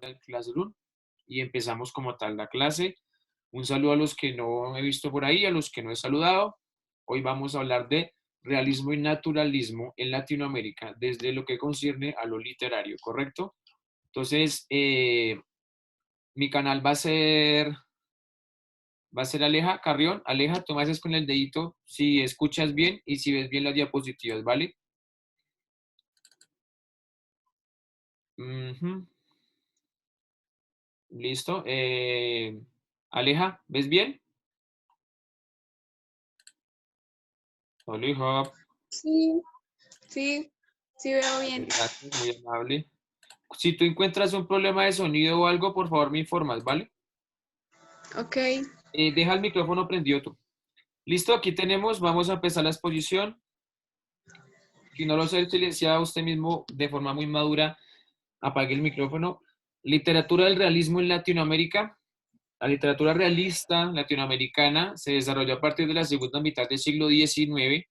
el Classroom y empezamos como tal la clase. Un saludo a los que no he visto por ahí, a los que no he saludado. Hoy vamos a hablar de realismo y naturalismo en Latinoamérica desde lo que concierne a lo literario, ¿correcto? Entonces, mi canal va a ser Aleja Carrión. Aleja, tú me haces con el dedito si escuchas bien y si ves bien las diapositivas, ¿vale? Ujú. Listo. Aleja, ¿ves bien? Aleja, Sí, sí, sí veo bien. gracias, muy amable. Si tú encuentras un problema de sonido o algo, por favor me informas, ¿vale? Ok, Deja el micrófono prendido tú. Listo, aquí tenemos, vamos a empezar la exposición. Si no lo sé silenciado usted mismo de forma muy madura, apague el micrófono. Literatura del realismo en Latinoamérica. La literatura realista latinoamericana se desarrolló a partir de la segunda mitad del siglo XIX,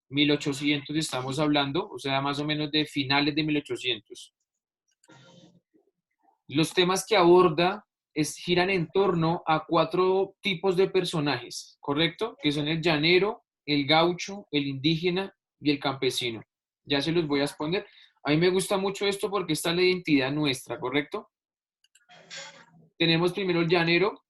1800 estamos hablando, o sea, más o menos de finales de 1800. Los temas que aborda giran en torno a cuatro tipos de personajes, ¿correcto? Que son el llanero, el gaucho, el indígena y el campesino. Ya se los voy a exponer. A mí me gusta mucho esto porque esta es la identidad nuestra, ¿correcto? Tenemos primero el llanero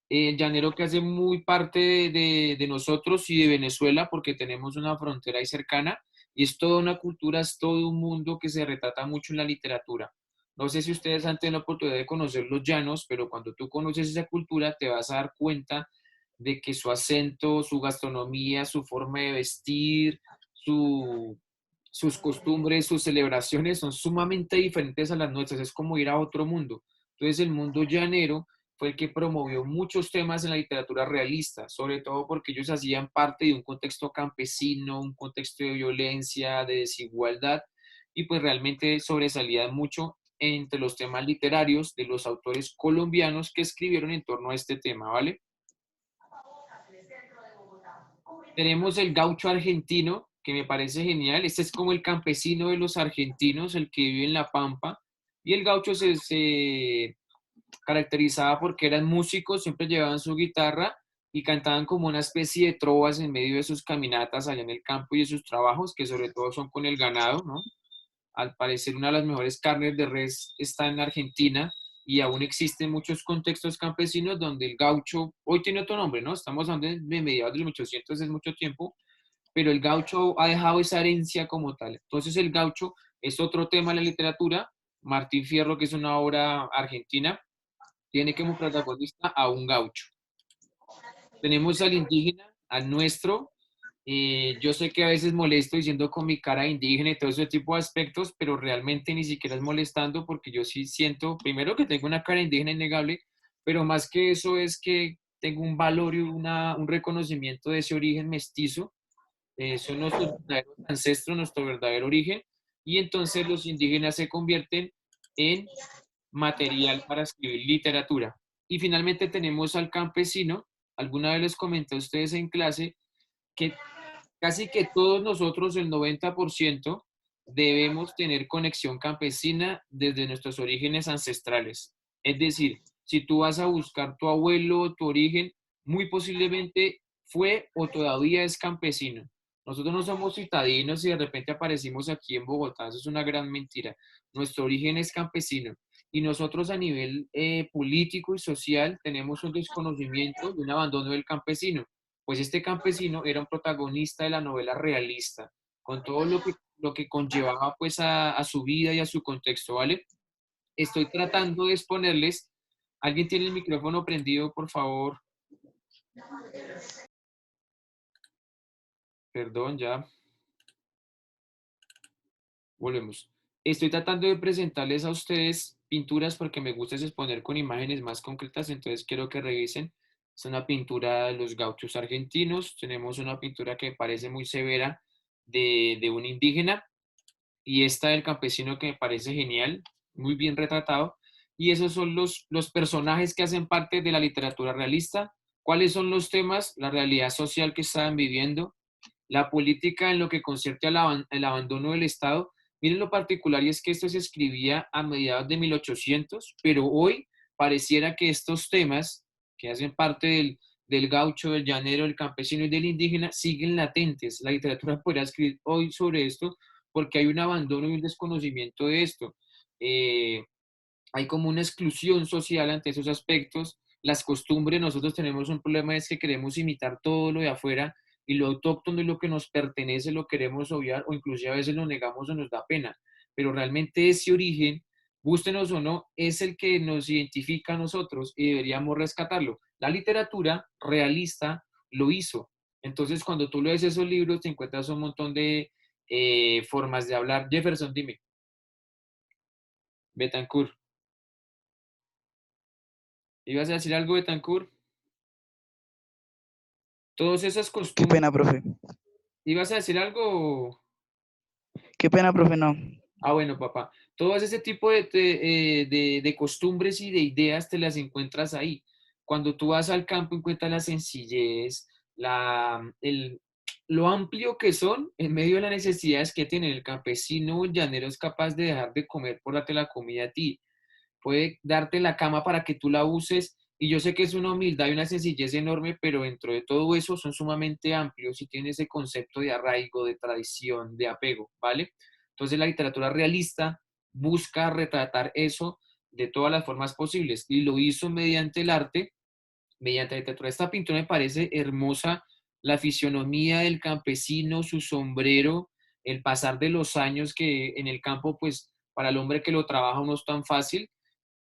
que hace muy parte de nosotros y de Venezuela porque tenemos una frontera ahí cercana y es toda una cultura, es todo un mundo que se retrata mucho en la literatura. No sé si ustedes han tenido la oportunidad de conocer los llanos, pero cuando tú conoces esa cultura te vas a dar cuenta de que su acento, su gastronomía, su forma de vestir, sus costumbres, sus celebraciones son sumamente diferentes a las nuestras. Es como ir a otro mundo. Entonces el mundo llanero fue el que promovió muchos temas en la literatura realista, sobre todo porque ellos hacían parte de un contexto campesino, un contexto de violencia, de desigualdad, y pues realmente sobresalían mucho entre los temas literarios de los autores colombianos que escribieron en torno a este tema, ¿vale? Tenemos el gaucho argentino, que me parece genial. Este es como el campesino de los argentinos, el que vive en La Pampa. Y el gaucho se caracterizaba porque eran músicos, siempre llevaban su guitarra y cantaban como una especie de trovas en medio de sus caminatas allá en el campo y de sus trabajos, que sobre todo son con el ganado, ¿no? Al parecer una de las mejores carnes de res está en Argentina y aún existen muchos contextos campesinos donde el gaucho, hoy tiene otro nombre, ¿no? Estamos hablando de mediados de los 1800, es mucho tiempo, pero el gaucho ha dejado esa herencia como tal. Entonces el gaucho es otro tema de la literatura. Martín Fierro, que es una obra argentina, tiene como protagonista a un gaucho. Tenemos al indígena, al nuestro. Yo sé que a veces molesto diciendo con mi cara indígena y todo ese tipo de aspectos, pero realmente ni siquiera es molestando porque yo sí siento, primero que tengo una cara indígena innegable, pero más que eso es que tengo un valor y un reconocimiento de ese origen mestizo. Son nuestros verdaderos ancestros, nuestro verdadero origen, y entonces los indígenas se convierten en material para escribir literatura. Y finalmente tenemos al campesino. Alguna vez les comenté a ustedes en clase que casi que todos nosotros, el 90%, debemos tener conexión campesina desde nuestros orígenes ancestrales. Es decir, si tú vas a buscar tu abuelo, tu origen, muy posiblemente fue o todavía es campesino. Nosotros no somos citadinos y de repente aparecimos aquí en Bogotá. Eso es una gran mentira. Nuestro origen es campesino. Y nosotros a nivel político y social tenemos un desconocimiento y un abandono del campesino. Pues este campesino era un protagonista de la novela realista, con todo lo que conllevaba pues a su vida y a su contexto, ¿vale? Estoy tratando de exponerles. ¿Alguien tiene el micrófono prendido, por favor? Perdón, ya volvemos. Estoy tratando de presentarles a ustedes pinturas porque me gusta es exponer con imágenes más concretas, entonces quiero que revisen. Es una pintura de los gauchos argentinos. Tenemos una pintura que parece muy severa de un indígena y esta del campesino que me parece genial, muy bien retratado. Y esos son los personajes que hacen parte de la literatura realista. ¿Cuáles son los temas? La realidad social que estaban viviendo, la política en lo que concierne al abandono del Estado Miren lo particular y es que esto se escribía a mediados de 1800, pero hoy pareciera que estos temas que hacen parte del gaucho, del llanero, del campesino y del indígena siguen latentes. La literatura podría escribir hoy sobre esto porque hay un abandono y un desconocimiento de esto. Eh, Hay como una exclusión social ante esos aspectos. Las costumbres, nosotros tenemos un problema, es que queremos imitar todo lo de afuera y lo autóctono y lo que nos pertenece lo queremos obviar o inclusive a veces lo negamos o nos da pena. Pero realmente ese origen, gústenos o no, es el que nos identifica a nosotros y deberíamos rescatarlo. La literatura realista lo hizo. Entonces, cuando tú lees esos libros, te encuentras un montón de formas de hablar. Jefferson, dime. Betancourt. ¿Ibas a decir algo, Betancourt? Todas esas Qué costumbres. pena, profe. ¿Ibas a decir algo? Qué pena, profe, no. Ah, bueno, papá. Todo ese tipo de costumbres y de ideas te las encuentras ahí. Cuando tú vas al campo encuentras la sencillez, lo amplio que son en medio de las necesidades que tiene el campesino o el llanero es capaz de dejar de comer por darte la comida a ti. Puede darte la cama para que tú la uses. Y yo sé que es una humildad y una sencillez enorme, pero dentro de todo eso son sumamente amplios y tiene ese concepto de arraigo, de tradición, de apego, ¿vale? Entonces la literatura realista busca retratar eso de todas las formas posibles y lo hizo mediante el arte, mediante la literatura. Esta pintura me parece hermosa, la fisionomía del campesino, su sombrero, el pasar de los años que en el campo, pues para el hombre que lo trabaja no es tan fácil.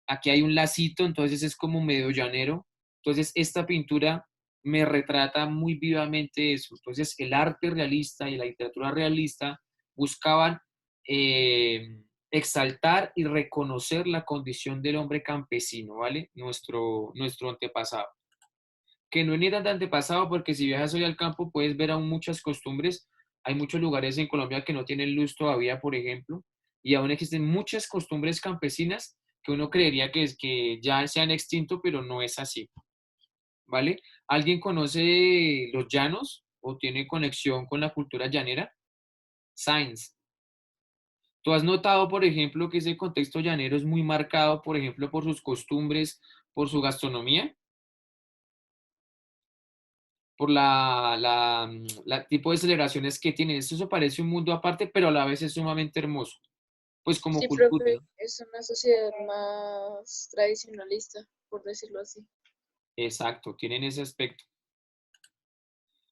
Aquí hay un lacito, entonces es como medio llanero. Entonces esta pintura me retrata muy vivamente eso. Entonces el arte realista y la literatura realista buscaban exaltar y reconocer la condición del hombre campesino, ¿vale? Nuestro antepasado. Que no es ni tan antepasado porque si viajas hoy al campo puedes ver aún muchas costumbres. Hay muchos lugares en Colombia que no tienen luz todavía, por ejemplo, y aún existen muchas costumbres campesinas que uno creería que ya se han extinto, pero no es así, ¿vale? ¿Alguien conoce los llanos o tiene conexión con la cultura llanera? Science. ¿Tú has notado, por ejemplo, que ese contexto llanero es muy marcado, por ejemplo, por sus costumbres, por su gastronomía? Por la tipo de celebraciones que tienen. Eso parece un mundo aparte, pero a la vez es sumamente hermoso, pues como Sí, cultura, profe, ¿no? es una sociedad más tradicionalista, por decirlo así. Exacto, tienen ese aspecto.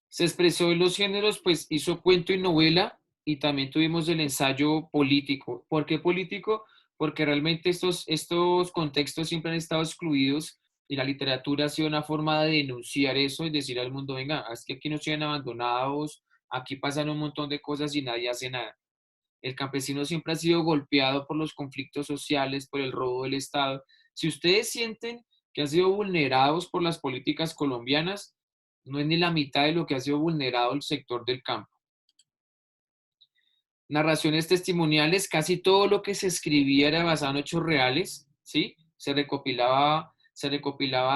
Se expresó en los géneros, pues hizo cuento y novela y también tuvimos el ensayo político. ¿Por qué político? Porque realmente estos contextos siempre han estado excluidos y la literatura ha sido una forma de denunciar eso y decir al mundo, venga, es que aquí nos tienen abandonados, aquí pasan un montón de cosas y nadie hace nada. El campesino siempre ha sido golpeado por los conflictos sociales, por el robo del Estado. Si ustedes sienten que han sido vulnerados por las políticas colombianas, no es ni la mitad de lo que ha sido vulnerado el sector del campo. Narraciones testimoniales, casi todo lo que se escribía era basado en hechos reales, ¿sí? Se recopilaba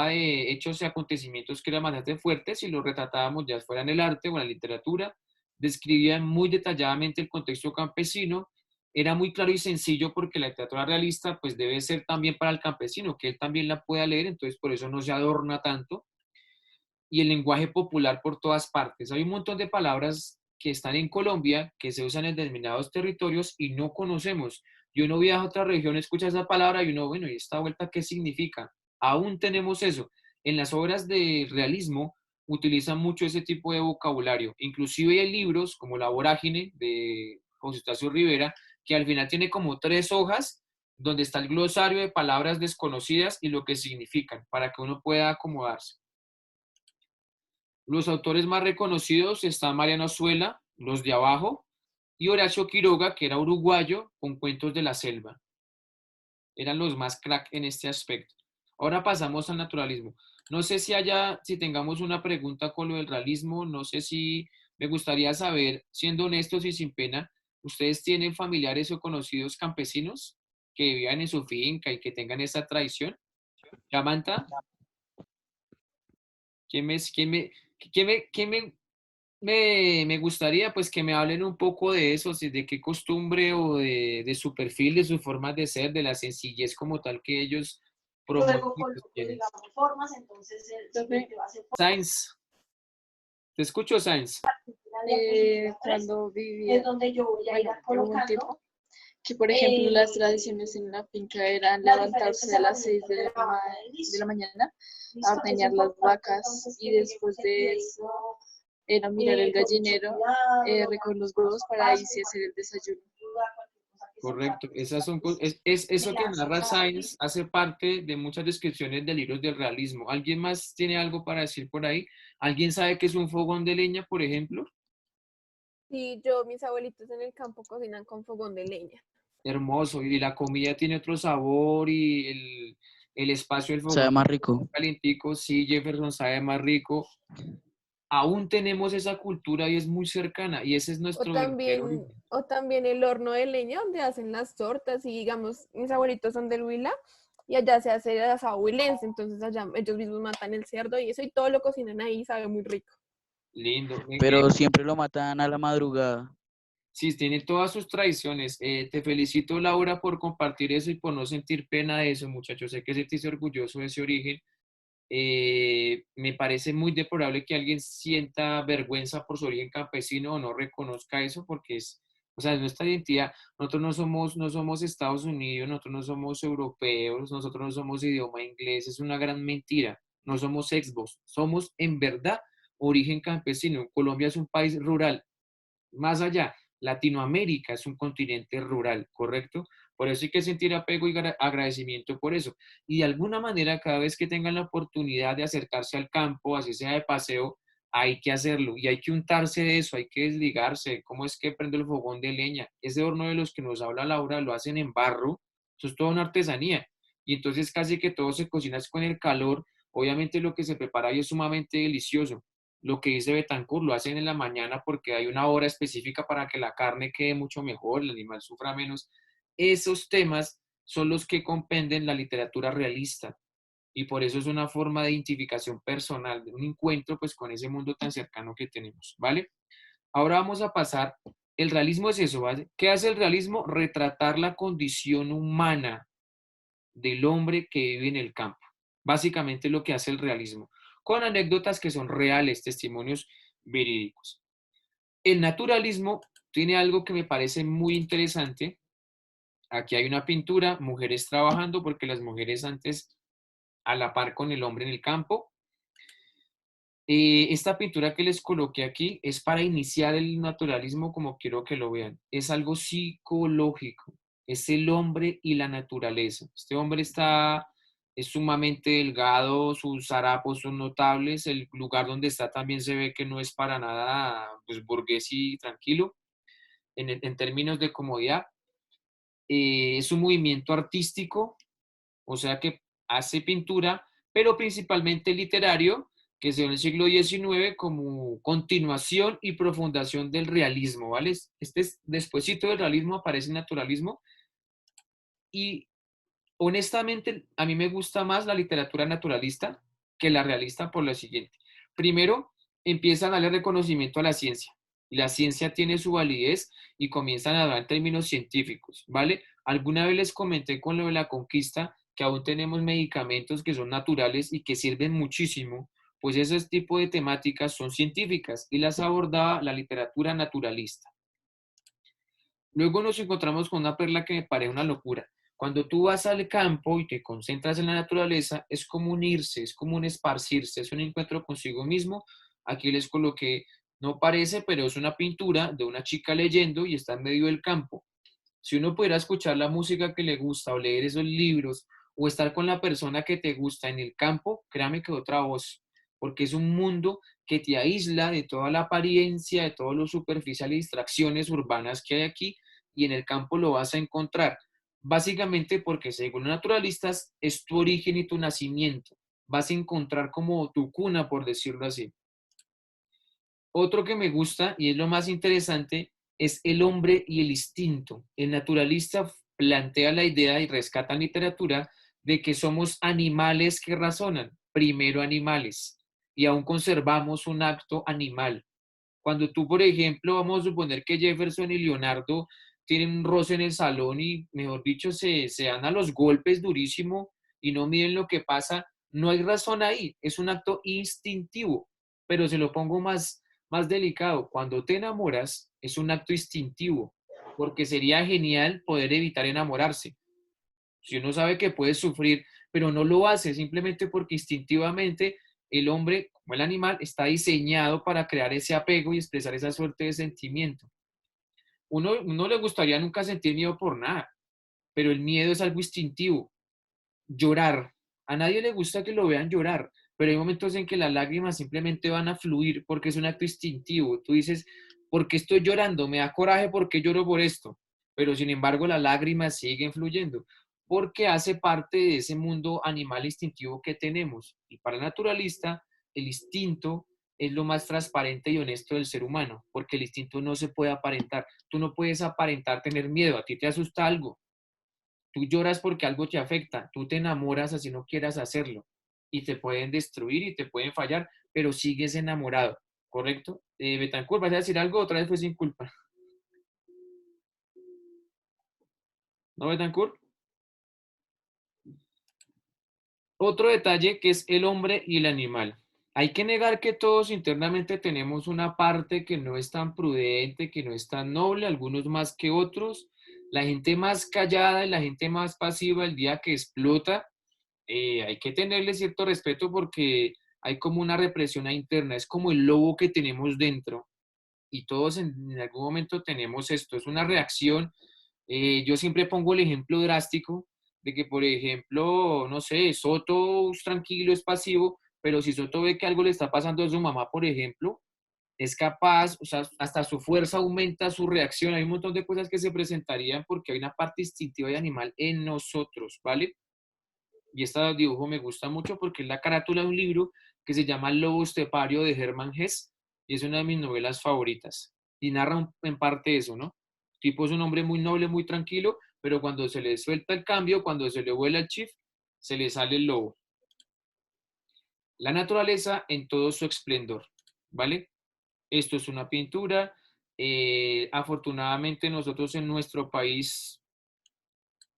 de hechos y acontecimientos que eran bastante fuertes y los retratábamos ya fuera en el arte o en la literatura. Describían muy detalladamente el contexto campesino. Era muy claro y sencillo porque la literatura realista pues debe ser también para el campesino, que él también la pueda leer, entonces por eso no se adorna tanto y el lenguaje popular por todas partes. Hay un montón de palabras que están en Colombia, que se usan en determinados territorios y no conocemos. Y uno viaja a otra región, escucha esa palabra y uno, bueno, ¿y esta vuelta qué significa? Aún tenemos eso. En las obras de realismo utilizan mucho ese tipo de vocabulario. Inclusive hay libros como La Vorágine de José Estacio Rivera, que al final tiene como 3 hojas donde está el glosario de palabras desconocidas y lo que significan, para que uno pueda acomodarse. Los autores más reconocidos están Mariano Azuela, Los de Abajo, y Horacio Quiroga, que era uruguayo, con Cuentos de la Selva. Eran los más crack en este aspecto. Ahora pasamos al naturalismo. No sé si tengamos una pregunta con lo del realismo, no sé si me gustaría saber, siendo honestos y sin pena, ¿ustedes tienen familiares o conocidos campesinos que vivan en su finca y que tengan esa tradición? Samantha, ¿quién me Me gustaría pues que me hablen un poco de eso, si de qué costumbre o de su perfil, de sus formas de ser, de la sencillez como tal que ellos promueven Luego y con, pues pues, tienen. digamos, formas, entonces el siguiente va a ser Sainz, te escucho, Sainz. Cuando es vivía, donde yo voy a ir bueno, llevo un colocando tiempo, que por ejemplo las tradiciones en la finca eran levantarse a las 6 de la mañana a ordeñar las vacas y después de eso era mirar el gallinero, recoger los huevos para irse a hacer el desayuno. Correcto, esas son, eso que narra Sainz hace parte de muchas descripciones de libros del realismo. ¿Alguien más tiene algo para decir por ahí? ¿Alguien sabe qué es un fogón de leña, por ejemplo? Sí, mis abuelitos en el campo cocinan con fogón de leña. Hermoso, y la comida tiene otro sabor y el espacio del Sabe fogón más rico. calientico, sí, Jefferson sabe más rico. Aún tenemos esa cultura y es muy cercana y ese es O nuestro verdadero también, origen. o también el horno de leña donde hacen las tortas y digamos, mis abuelitos son del Huila y allá se hace el asado huilense, entonces allá ellos mismos matan el cerdo y eso y todo lo cocinan ahí, sabe muy rico. Lindo. Pero siempre lo matan a la madrugada. Sí, tiene todas sus tradiciones. Te felicito, Laura, por compartir eso y por no sentir pena de eso, muchachos. Sé que sentís orgulloso de ese origen. Me parece muy deplorable que alguien sienta vergüenza por su origen campesino o no reconozca eso porque es, o sea, es nuestra identidad. Nosotros no somos Estados Unidos, nosotros no somos europeos, nosotros no somos idioma inglés, es una gran mentira. No somos exvos, somos en verdad origen campesino. Colombia es un país rural. Más allá, Latinoamérica es un continente rural, ¿correcto? Por eso hay que sentir apego y agradecimiento por eso. Y de alguna manera, cada vez que tengan la oportunidad de acercarse al campo, así sea de paseo, hay que hacerlo y hay que untarse de eso, hay que desligarse. ¿Cómo es que prende el fogón de leña? Ese horno de los que nos habla Laura lo hacen en barro, eso es toda una artesanía. Y entonces casi que todo se cocina con el calor. Obviamente lo que se prepara ahí es sumamente delicioso. Lo que dice Betancourt, lo hacen en la mañana porque hay una hora específica para que la carne quede mucho mejor, el animal sufra menos. Esos temas son los que compenden la literatura realista y por eso es una forma de identificación personal, de un encuentro pues con ese mundo tan cercano que tenemos, ¿vale? Ahora vamos a pasar, el realismo es eso, ¿vale? ¿Qué hace el realismo? Retratar la condición humana del hombre que vive en el campo. Básicamente lo que hace el realismo, con anécdotas que son reales, testimonios verídicos. El naturalismo tiene algo que me parece muy interesante. Aquí hay una pintura, mujeres trabajando, porque las mujeres antes a la par con el hombre en el campo. Esta pintura que les coloqué aquí es para iniciar el naturalismo como quiero que lo vean. Es algo psicológico, es el hombre y la naturaleza. Este hombre es sumamente delgado, sus harapos son notables, el lugar donde está también se ve que no es para nada pues, burgués y tranquilo en términos de comodidad. Es un movimiento artístico, o sea que hace pintura, pero principalmente literario, que se dio en el siglo XIX como continuación y profundación del realismo, ¿vale? Este es, despuesito del realismo aparece el naturalismo y honestamente a mí me gusta más la literatura naturalista que la realista por lo siguiente. Primero, empiezan a darle reconocimiento a la ciencia. La ciencia tiene su validez y comienzan a hablar en términos científicos, ¿vale? Alguna vez les comenté con lo de la conquista que aún tenemos medicamentos que son naturales y que sirven muchísimo, pues ese tipo de temáticas son científicas y las abordaba la literatura naturalista. Luego nos encontramos con una perla que me parece una locura. Cuando tú vas al campo y te concentras en la naturaleza, es como unirse, es como un esparcirse, es un encuentro consigo mismo. Aquí les coloqué, no parece, pero es una pintura de una chica leyendo y está en medio del campo. Si uno pudiera escuchar la música que le gusta o leer esos libros o estar con la persona que te gusta en el campo, créame que otra voz, porque es un mundo que te aísla de toda la apariencia, de todo lo superficial y distracciones urbanas que hay aquí y en el campo lo vas a encontrar. Básicamente porque según los naturalistas es tu origen y tu nacimiento. Vas a encontrar como tu cuna, por decirlo así. Otro que me gusta y es lo más interesante es el hombre y el instinto. El naturalista plantea la idea y rescata en literatura de que somos animales que razonan, primero animales, y aún conservamos un acto animal. Cuando tú, por ejemplo, vamos a suponer que Jefferson y Leonardo tienen un roce en el salón y, mejor dicho, se dan a los golpes durísimo y no miden lo que pasa, no hay razón ahí, es un acto instintivo, pero se lo pongo más delicado. Cuando te enamoras, es un acto instintivo, porque sería genial poder evitar enamorarse. Si uno sabe que puede sufrir, pero no lo hace simplemente porque instintivamente el hombre, como el animal, está diseñado para crear ese apego y expresar esa suerte de sentimiento. Uno le gustaría nunca sentir miedo por nada, pero el miedo es algo instintivo. Llorar. A nadie le gusta que lo vean llorar, pero hay momentos en que las lágrimas simplemente van a fluir porque es un acto instintivo. Tú dices, ¿por qué estoy llorando? Me da coraje porque lloro por esto. Pero sin embargo, las lágrimas siguen fluyendo porque hace parte de ese mundo animal instintivo que tenemos. Y para el naturalista, el instinto es lo más transparente y honesto del ser humano, porque el instinto no se puede aparentar. Tú no puedes aparentar tener miedo, a ti te asusta algo. Tú lloras porque algo te afecta, tú te enamoras así no quieras hacerlo y te pueden destruir y te pueden fallar, pero sigues enamorado, ¿correcto? Betancourt, ¿vas a decir algo? Otra vez fue sin culpa. ¿No, Betancourt? Otro detalle que es el hombre y el animal. Hay que negar que todos internamente tenemos una parte que no es tan prudente, que no es tan noble, algunos más que otros. La gente más callada y la gente más pasiva el día que explota, hay que tenerle cierto respeto porque hay como una represión interna, es como el lobo que tenemos dentro y todos en algún momento tenemos esto, es una reacción. Yo siempre pongo el ejemplo drástico de que, por ejemplo, no sé, Soto es tranquilo, es pasivo, pero si Soto ve que algo le está pasando a su mamá, por ejemplo, es capaz, o sea, hasta su fuerza aumenta, su reacción, hay un montón de cosas que se presentarían porque hay una parte instintiva y animal en nosotros, ¿vale? Y este dibujo me gusta mucho porque es la carátula de un libro que se llama El Lobo Estepario de Hermann Hesse y es una de mis novelas favoritas. Y narra en parte eso, ¿no? El tipo es un hombre muy noble, muy tranquilo, pero cuando se le suelta el cambio, cuando se le vuela el chif, se le sale el lobo. La naturaleza en todo su esplendor, ¿vale? Esto es una pintura. Afortunadamente nosotros en nuestro país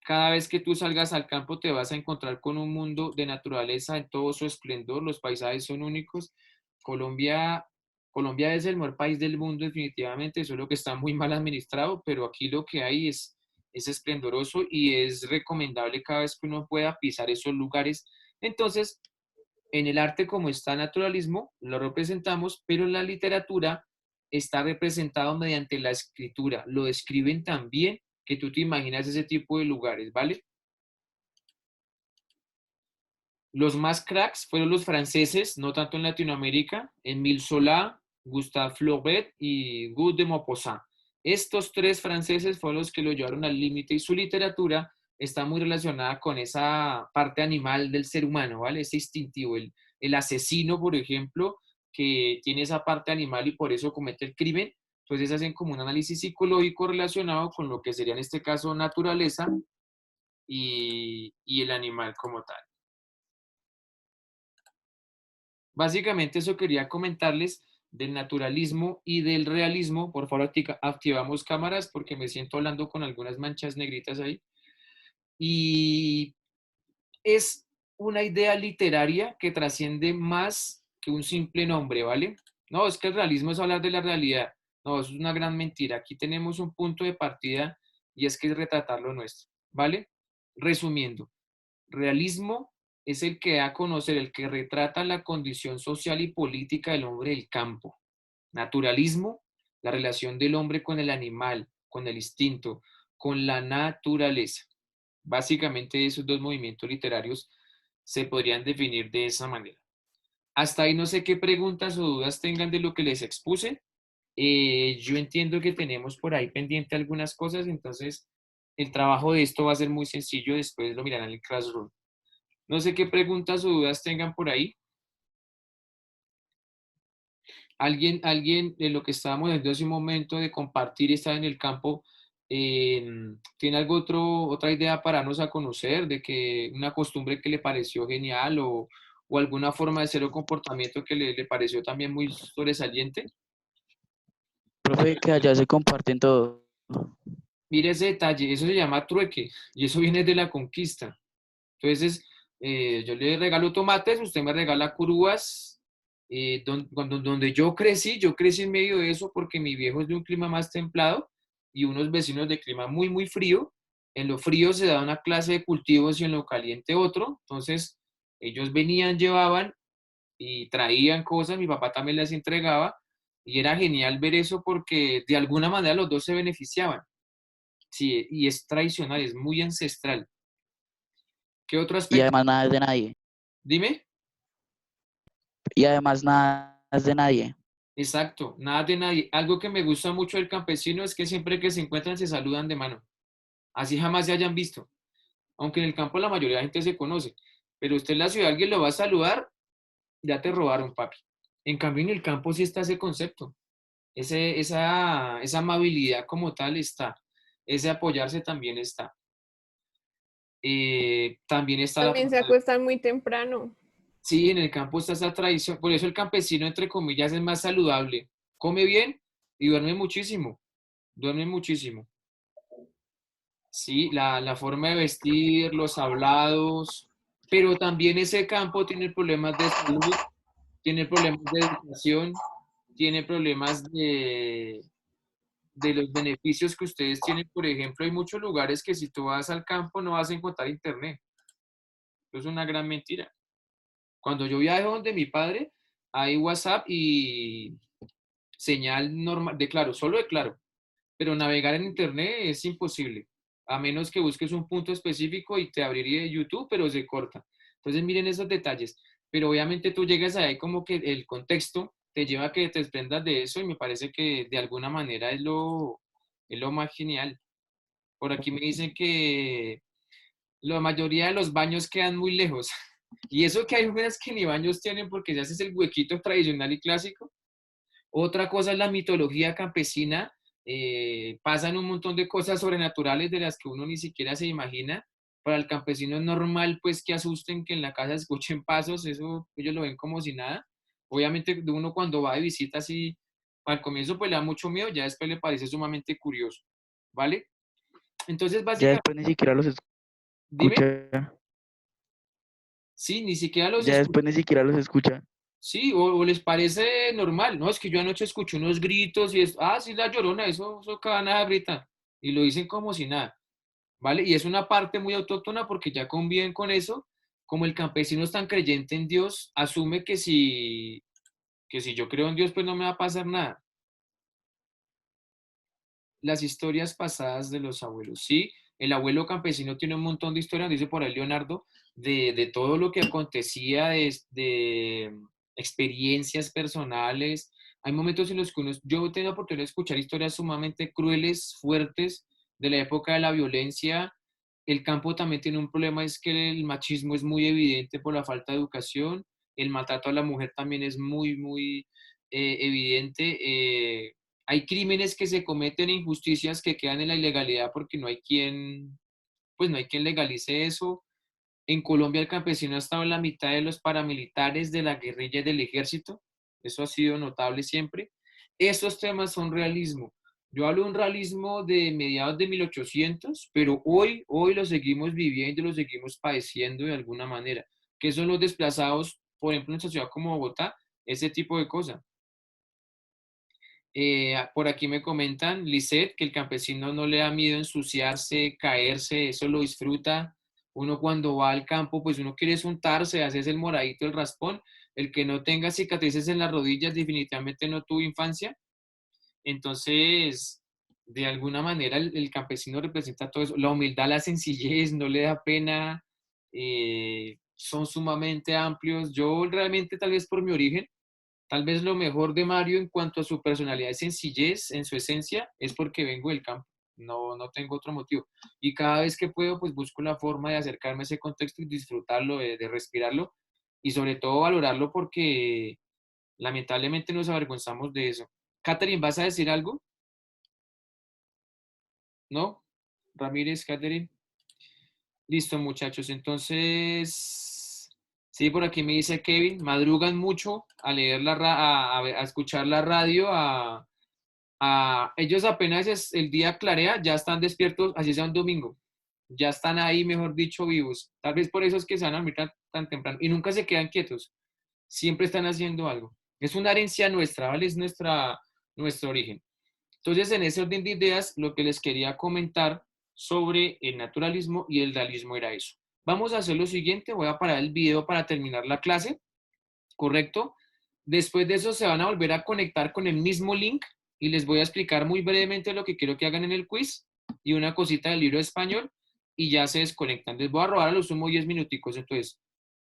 cada vez que tú salgas al campo te vas a encontrar con un mundo de naturaleza en todo su esplendor, los paisajes son únicos. Colombia, Colombia es el mejor país del mundo definitivamente, solo que está muy mal administrado, pero aquí lo que hay es esplendoroso y es recomendable cada vez que uno pueda pisar esos lugares. Entonces, en el arte como está naturalismo, lo representamos, pero en la literatura está representado mediante la escritura. Lo describen también que tú te imaginas ese tipo de lugares, ¿vale? Los más cracks fueron los franceses, no tanto en Latinoamérica, Émile Zola, Gustave Flaubert y Guy de Maupassant. Estos tres franceses fueron los que lo llevaron al límite y su literatura está muy relacionada con esa parte animal del ser humano, ¿vale? Ese instintivo, el asesino, por ejemplo, que tiene esa parte animal y por eso comete el crimen. Entonces hacen como un análisis psicológico relacionado con lo que sería en este caso naturaleza y el animal como tal. Básicamente eso quería comentarles del naturalismo y del realismo. Por favor, activamos cámaras porque me siento hablando con algunas manchas negritas ahí. Y es una idea literaria que trasciende más que un simple nombre, ¿vale? No, es que el realismo es hablar de la realidad. No, eso es una gran mentira. Aquí tenemos un punto de partida y es que es retratar lo nuestro, ¿vale? Resumiendo, realismo es el que da a conocer, el que retrata la condición social y política del hombre del campo. Naturalismo, la relación del hombre con el animal, con el instinto, con la naturaleza. Básicamente esos dos movimientos literarios se podrían definir de esa manera. Hasta ahí no sé qué preguntas o dudas tengan de lo que les expuse. Yo entiendo que tenemos por ahí pendiente algunas cosas, entonces el trabajo de esto va a ser muy sencillo, después lo mirarán en el Classroom. No sé qué preguntas o dudas tengan por ahí. ¿Alguien de lo que estábamos viendo hace un momento de compartir y estar en el campo, tiene otra idea para darnos a conocer, de que una costumbre que le pareció genial o alguna forma de ser o comportamiento que le pareció también muy sobresaliente? profe, que allá se comparten todo. Mire ese detalle, eso se llama trueque y eso viene de la conquista. Entonces, yo le regalo tomates, usted me regala curúas. Donde yo crecí en medio de eso porque mi viejo es de un clima más templado y unos vecinos de clima muy, muy frío. En lo frío se da una clase de cultivos y en lo caliente otro. Entonces, ellos venían, llevaban y traían cosas, mi papá también les entregaba y era genial ver eso porque de alguna manera los dos se beneficiaban. Sí, y es tradicional, es muy ancestral. ¿Qué otro Y aspecto? además nada es de nadie. Dime. Y además nada es de nadie. Exacto, nada de nadie. Algo que me gusta mucho del campesino es que siempre que se encuentran se saludan de mano. Así jamás se hayan visto. Aunque en el campo la mayoría de la gente se conoce. Pero usted en la ciudad alguien lo va a saludar, ya te robaron, papi. En cambio en el campo sí está ese concepto. Esa amabilidad como tal está. Ese apoyarse también está. También está la También se parte. acuestan muy temprano. Sí, en el campo está esa tradición. Por eso el campesino, entre comillas, es más saludable. Come bien y duerme muchísimo. Duerme muchísimo. Sí, la forma de vestir, los hablados, pero también ese campo tiene problemas de salud, tiene problemas de educación, tiene problemas de los beneficios que ustedes tienen. Por ejemplo, hay muchos lugares que si tú vas al campo no vas a encontrar internet. Eso es una gran mentira. Cuando yo viajo donde mi padre, hay WhatsApp y señal normal, de claro, solo de claro, pero navegar en internet es imposible, a menos que busques un punto específico y te abriría YouTube, pero se corta. Entonces miren esos detalles, pero obviamente tú llegas ahí como que el contexto te lleva a que te desprendas de eso y me parece que de alguna manera es lo más genial. Por aquí me dicen que la mayoría de los baños quedan muy lejos. Y eso que hay unas que ni baños tienen porque ya haces el huequito tradicional y clásico. Otra cosa es la mitología campesina. Pasan un montón de cosas sobrenaturales de las que uno ni siquiera se imagina. Para el campesino es normal pues que asusten, que en la casa escuchen pasos, eso ellos lo ven como si nada. Obviamente de uno cuando va de visita así, al comienzo pues le da mucho miedo, ya después le parece sumamente curioso, ¿vale? Entonces Ya básicamente, después ni siquiera los dime, escucha. sí, ni siquiera los Ya escucho. después ni siquiera los escucha. Sí, o les parece normal, ¿no? Es que yo anoche escuché unos gritos y es, sí, la Llorona, eso cada nada grita. Y lo dicen como si nada, ¿vale? Y es una parte muy autóctona porque ya conviven con eso. Como el campesino es tan creyente en Dios, asume que si yo creo en Dios, pues no me va a pasar nada. Las historias pasadas de los abuelos, sí. El abuelo campesino tiene un montón de historias, dice por ahí Leonardo, de todo lo que acontecía, de experiencias personales. Hay momentos en los que yo he tenido la oportunidad de escuchar historias sumamente crueles, fuertes, de la época de la violencia. El campo también tiene un problema, es que el machismo es muy evidente por la falta de educación. El maltrato a la mujer también es muy, muy evidente. Hay crímenes que se cometen, injusticias que quedan en la ilegalidad porque no hay quien, pues no hay quien legalice eso. En Colombia el campesino ha estado en la mitad de los paramilitares, de la guerrilla y del ejército. Eso ha sido notable siempre. Estos temas son realismo. Yo hablo de un realismo de mediados de 1800, pero hoy lo seguimos viviendo, lo seguimos padeciendo de alguna manera. ¿Qué son los desplazados, por ejemplo, en nuestra ciudad como Bogotá? Ese tipo de cosas. Por aquí me comentan, Lisette, que el campesino no le da miedo ensuciarse, caerse, eso lo disfruta. Uno cuando va al campo, pues uno quiere untarse, haces el moradito, el raspón. El que no tenga cicatrices en las rodillas definitivamente no tuvo infancia. Entonces, de alguna manera el campesino representa todo eso. La humildad, la sencillez, no le da pena, son sumamente amplios. Yo realmente, tal vez por mi origen, tal vez lo mejor de Mario en cuanto a su personalidad y sencillez en su esencia es porque vengo del campo. No, no tengo otro motivo. Y cada vez que puedo, pues busco la forma de acercarme a ese contexto y disfrutarlo, de respirarlo y sobre todo valorarlo porque lamentablemente nos avergonzamos de eso. Catherine, ¿vas a decir algo? ¿No? Ramírez, Catherine. Listo, muchachos. Entonces, sí, por aquí me dice Kevin, madrugan mucho a leer a escuchar la radio, Ellos apenas el día clarea, ya están despiertos, así sea un domingo. Ya están ahí, mejor dicho, vivos. Tal vez por eso es que se van a dormir tan temprano. Y nunca se quedan quietos. Siempre están haciendo algo. Es una herencia nuestra, ¿vale? Es nuestro origen. Entonces, en ese orden de ideas, lo que les quería comentar sobre el naturalismo y el realismo era eso. Vamos a hacer lo siguiente, voy a parar el video para terminar la clase, ¿correcto? Después de eso se van a volver a conectar con el mismo link y les voy a explicar muy brevemente lo que quiero que hagan en el quiz y una cosita del libro de español y ya se desconectan. Les voy a robar a lo sumo 10 minuticos, entonces